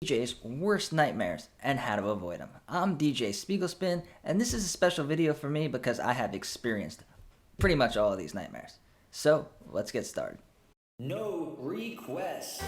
DJ's worst nightmares and how to avoid them. I'm DJ Spiegel Spin, and this is a special video for me because I have experienced pretty much all of these nightmares. So, let's get started. No requests.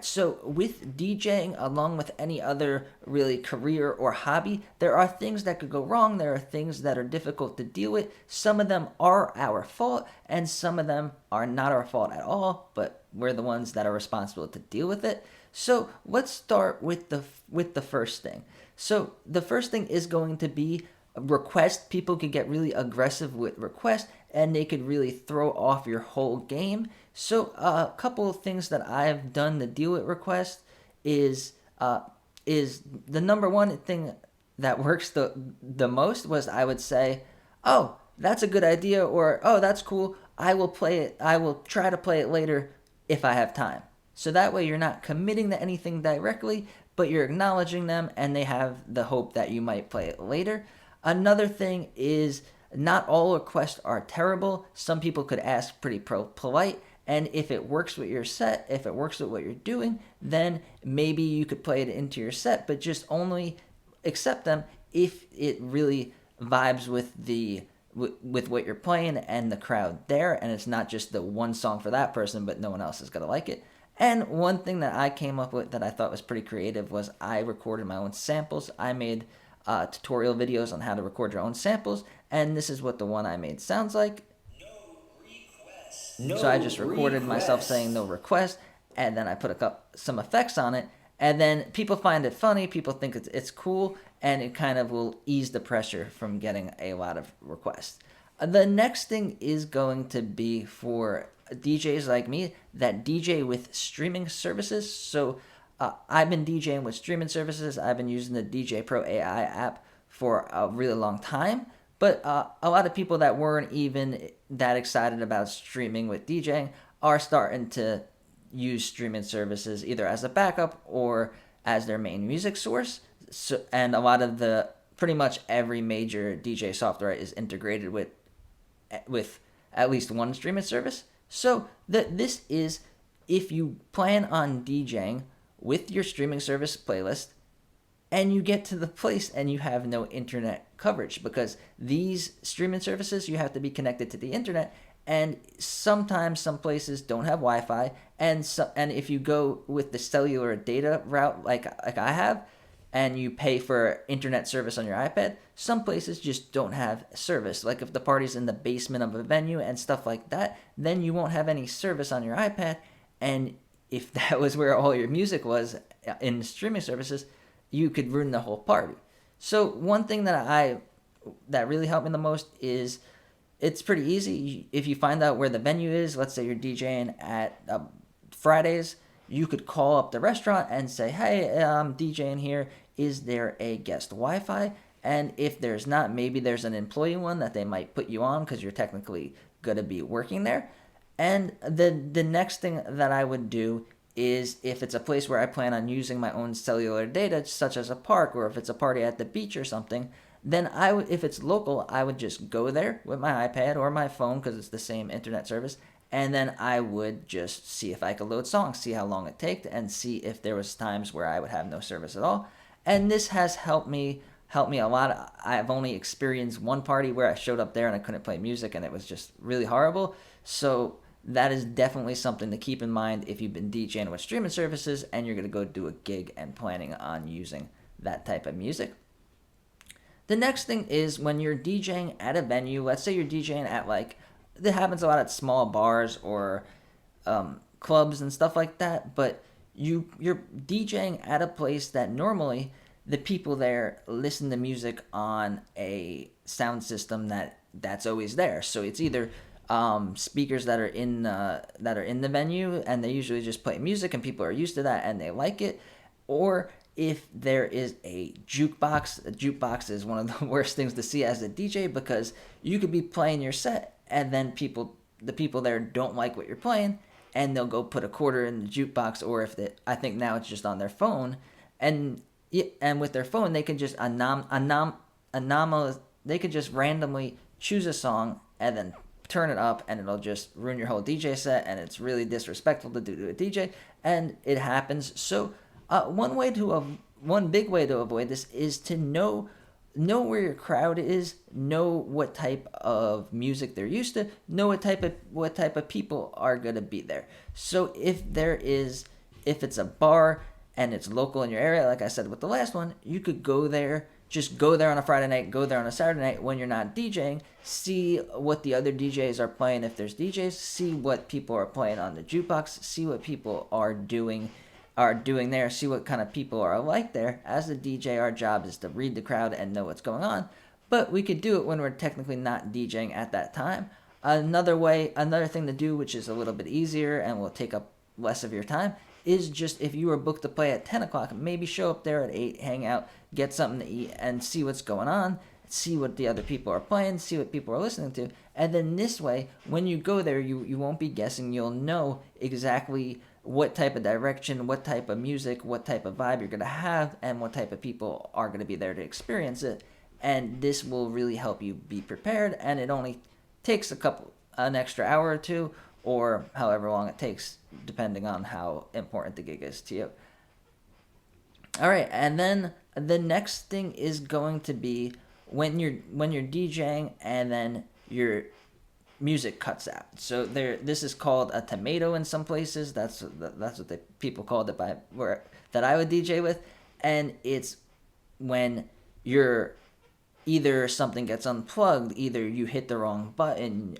So, with DJing, along with any other really career or hobby, there are things that could go wrong. There are things that are difficult to deal with. Some of them are our fault, and some of them are not our fault at all, but we're the ones that are responsible to deal with it. So, let's start with the first thing. So, the first thing is going to be request. People could get really aggressive with request, and they could really throw off your whole game. So a couple of things that I've done to deal with requests is is the number one thing that works the most was I would say, oh, that's a good idea, or oh, that's cool. I will play it. I will try to play it later if I have time. So that way you're not committing to anything directly, but you're acknowledging them and they have the hope that you might play it later. Another thing is not all requests are terrible. Some people could ask pretty polite, and if it works with your set, if it works with what you're doing, then maybe you could play it into your set, but just only accept them if it really vibes with with what you're playing and the crowd there, and it's not just the one song for that person, but no one else is gonna like it. And one thing that I came up with that I thought was pretty creative was I recorded my own samples. I made tutorial videos on how to record your own samples, and this is what the one I made sounds like. No So I just recorded myself saying no request, and then I put some effects on it, and then people find it funny, people think it's cool, and it kind of will ease the pressure from getting a lot of requests. The next thing is going to be for DJs like me that DJ with streaming services. So I've been DJing with streaming services. I've been using the DJ Pro AI app for a really long time. But a lot of people that weren't even that excited about streaming with DJing are starting to use streaming services either as a backup or as their main music source. So, and a lot of pretty much every major DJ software is integrated with at least one streaming service. So this is if you plan on DJing with your streaming service playlist and you get to the place and you have no internet coverage, because these streaming services you have to be connected to the internet, and sometimes some places don't have Wi-Fi, and if you go with the cellular data route like I have, and you pay for internet service on your iPad, some places just don't have service. Like if the party's in the basement of a venue and stuff like that, then you won't have any service on your iPad, and if that was where all your music was in streaming services, you could ruin the whole party. So one thing that really helped me the most is it's pretty easy. If you find out where the venue is, let's say you're DJing at Fridays, you could call up the restaurant and say, hey, I'm DJing here. Is there a guest Wi-Fi? And if there's not, maybe there's an employee one that they might put you on because you're technically going to be working there. And the next thing that I would do is if it's a place where I plan on using my own cellular data, such as a park, or if it's a party at the beach or something, then if it's local, I would just go there with my iPad or my phone because it's the same internet service, and then I would just see if I could load songs, see how long it takes, and see if there was times where I would have no service at all. And this has helped me a lot. I've only experienced one party where I showed up there and I couldn't play music, and it was just really horrible. So that is definitely something to keep in mind if you've been DJing with streaming services and you're going to go do a gig and planning on using that type of music. The next thing is when you're DJing at a venue, let's say you're DJing at that happens a lot at small bars or clubs and stuff like that, but you're DJing at a place that normally the people there listen to music on a sound system that's always there. So it's either speakers that are in the venue, and they usually just play music and people are used to that and they like it, or if there is a jukebox is one of the worst things to see as a DJ, because you could be playing your set and then the people there don't like what you're playing, and they'll go put a quarter in the jukebox, or I think now it's just on their phone, and with their phone they can just they could just randomly choose a song and then turn it up, and it'll just ruin your whole DJ set, and it's really disrespectful to do to a DJ. and it happens. So one big way to avoid this is to know where your crowd is, know what type of music they're used to, know what type of people are going to be there. So if it's a bar and it's local in your area, like I said with the last one, you could go there, just go there on a Friday night, go there on a Saturday night when you're not DJing, see what the other DJs are playing if there's DJs, see what people are playing on the jukebox, see what people are doing there, see what kind of people are like there. As a DJ, our job is to read the crowd and know what's going on, but we could do it when we're technically not DJing at that time. Another thing to do, which is a little bit easier and will take up less of your time, is just if you were booked to play at 10 o'clock, maybe show up there at 8, hang out, get something to eat, and see what's going on, see what the other people are playing, see what people are listening to. And then this way, when you go there, you won't be guessing. You'll know exactly what type of direction, what type of music, what type of vibe you're going to have, and what type of people are going to be there to experience it. And this will really help you be prepared, and it only takes an extra hour or two, or however long it takes, depending on how important the gig is to you. All right, and then the next thing is going to be when you're DJing and then your music cuts out. So this is called a tomato in some places. That's what the people called it that I would DJ with, and it's when you're either something gets unplugged, either you hit the wrong button.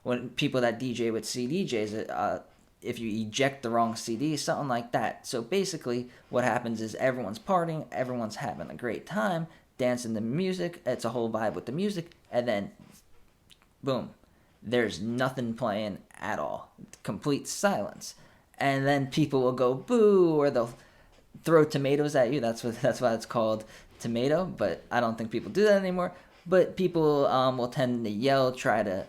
When people that DJ with CDJs, if you eject the wrong CD, something like that. So basically, what happens is everyone's partying, everyone's having a great time, dancing to music. It's a whole vibe with the music, and then, boom, there's nothing playing at all, complete silence, and then people will go boo, or they'll throw tomatoes at you. That's why it's called tomato. But I don't think people do that anymore. But people will tend to yell, try to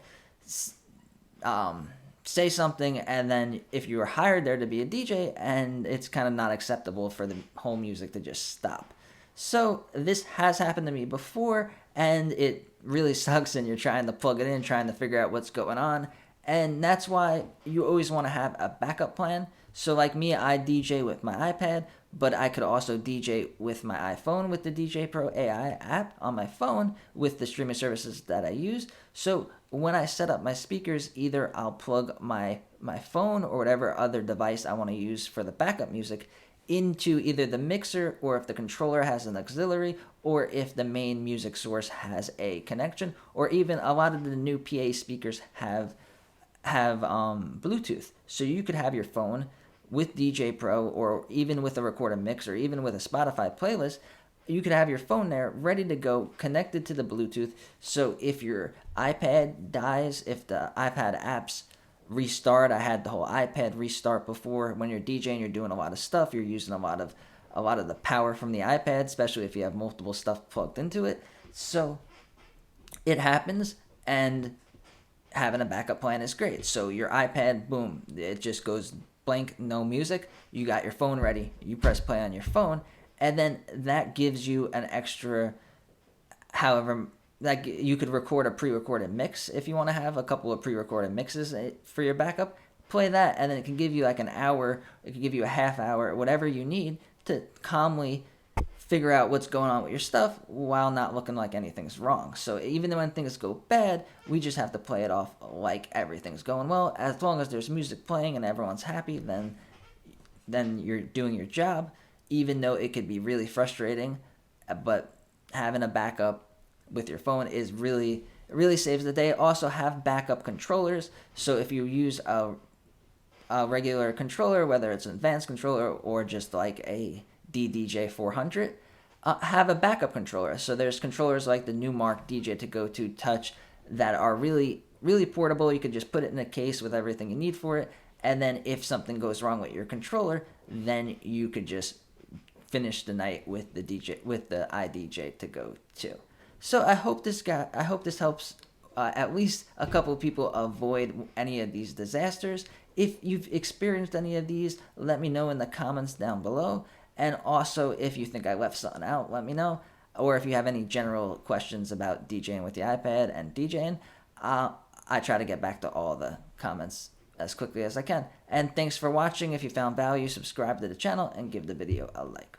say something, and then if you were hired there to be a DJ, and it's kind of not acceptable for the whole music to just stop. So this has happened to me before, and it really sucks, and you're trying to plug it in, trying to figure out what's going on, and that's why you always want to have a backup plan. So like me, I DJ with my iPad, but I could also DJ with my iPhone with the DJ Pro AI app on my phone with the streaming services that I use. So when I set up my speakers, either I'll plug my phone or whatever other device I want to use for the backup music into either the mixer, or if the controller has an auxiliary, or if the main music source has a connection, or even a lot of the new PA speakers have Bluetooth. So you could have your phone with DJ Pro, or even with a recorded mix, or even with a Spotify playlist. You could have your phone there ready to go, connected to the Bluetooth. So if your iPad dies, if the iPad apps restart, I had the whole iPad restart before. When you're DJing, you're doing a lot of stuff, you're using a lot of the power from the iPad, especially if you have multiple stuff plugged into it. So it happens, and having a backup plan is great. So your iPad, boom, it just goes blank, no music. You got your phone ready, you press play on your phone, and then that gives you an extra, however, like you could record a pre-recorded mix if you want to have a couple of pre-recorded mixes for your backup. Play that, and then it can give you like an hour, it can give you a half hour, whatever you need to calmly figure out what's going on with your stuff while not looking like anything's wrong. So even when things go bad, we just have to play it off like everything's going well. As long as there's music playing and everyone's happy, then you're doing your job, even though it could be really frustrating. But having a backup with your phone is really saves the day. Also have backup controllers. So if you use a regular controller, whether it's an advanced controller or just like a DDJ 400, have a backup controller. So there's controllers like the Newmark DJ2Go2 Touch that are really portable. You could just put it in a case with everything you need for it, and then if something goes wrong with your controller, then you could just finish the night with the iDJ2Go2. So I hope this helps at least a couple of people avoid any of these disasters. If you've experienced any of these, let me know in the comments down below. And also, if you think I left something out, let me know. Or if you have any general questions about DJing with the iPad and DJing, I try to get back to all the comments as quickly as I can. And thanks for watching. If you found value, subscribe to the channel and give the video a like.